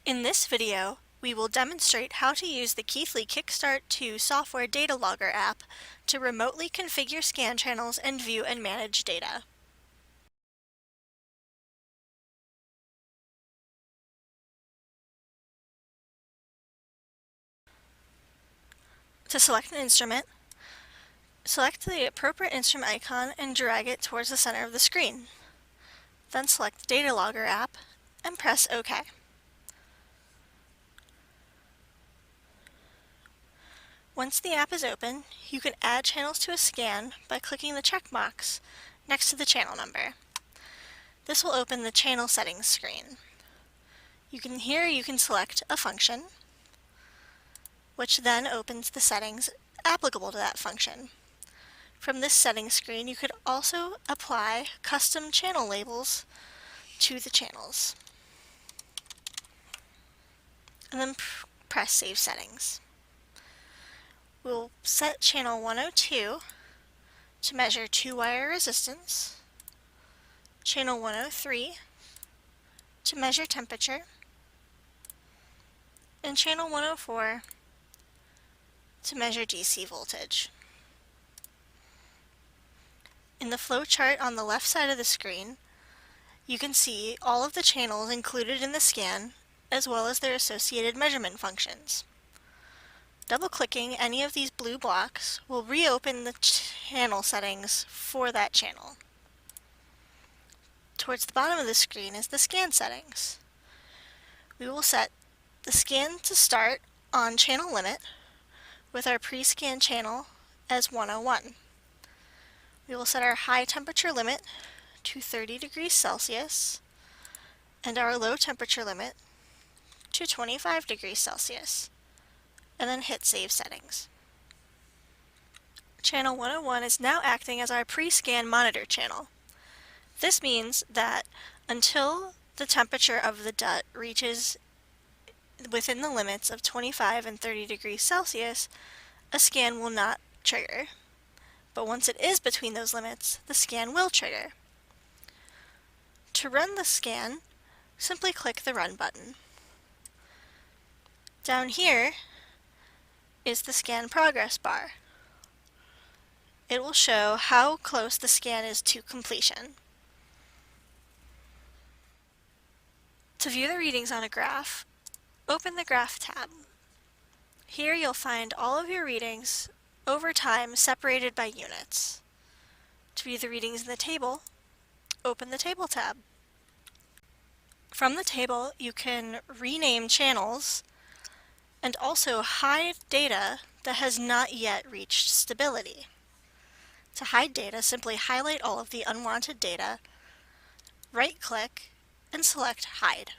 In this video, we will demonstrate how to use the Keithley KickStart 2 software data logger app to remotely configure scan channels and view and manage data. To select an instrument, select the appropriate instrument icon and drag it towards the center of the screen. Then select the Data Logger app and press OK. Once the app is open, you can add channels to a scan by clicking the checkbox next to the channel number. This will open the channel settings screen. You can select a function, which then opens the settings applicable to that function. From this settings screen, you could also apply custom channel labels to the channels. And then press Save Settings. We'll set channel 102 to measure 2-wire resistance, channel 103 to measure temperature, and channel 104 to measure DC voltage. In the flowchart on the left side of the screen, you can see all of the channels included in the scan, as well as their associated measurement functions. Double-clicking any of these blue blocks will reopen the channel settings for that channel. Towards the bottom of the screen is the scan settings. We will set the scan to start on channel limit with our pre-scan channel as 101. We will set our high temperature limit to 30 degrees Celsius and our low temperature limit to 25 degrees Celsius, and then hit Save Settings. Channel 101 is now acting as our pre-scan monitor channel. This means that until the temperature of the DUT reaches within the limits of 25 and 30 degrees Celsius, a scan will not trigger. But once it is between those limits, the scan will trigger. To run the scan, simply click the Run button. Down here is the scan progress bar. It will show how close the scan is to completion. To view the readings on a graph, open the Graph tab. Here you'll find all of your readings over time separated by units. To view the readings in the table, open the Table tab. From the table, you can rename channels and also hide data that has not yet reached stability. To hide data, simply highlight all of the unwanted data, right-click, and select Hide.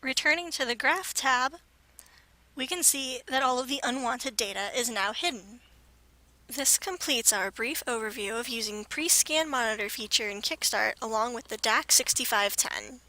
Returning to the Graph tab, we can see that all of the unwanted data is now hidden. This completes our brief overview of using Pre-Scan Monitor feature in KickStart along with the DAC 6510.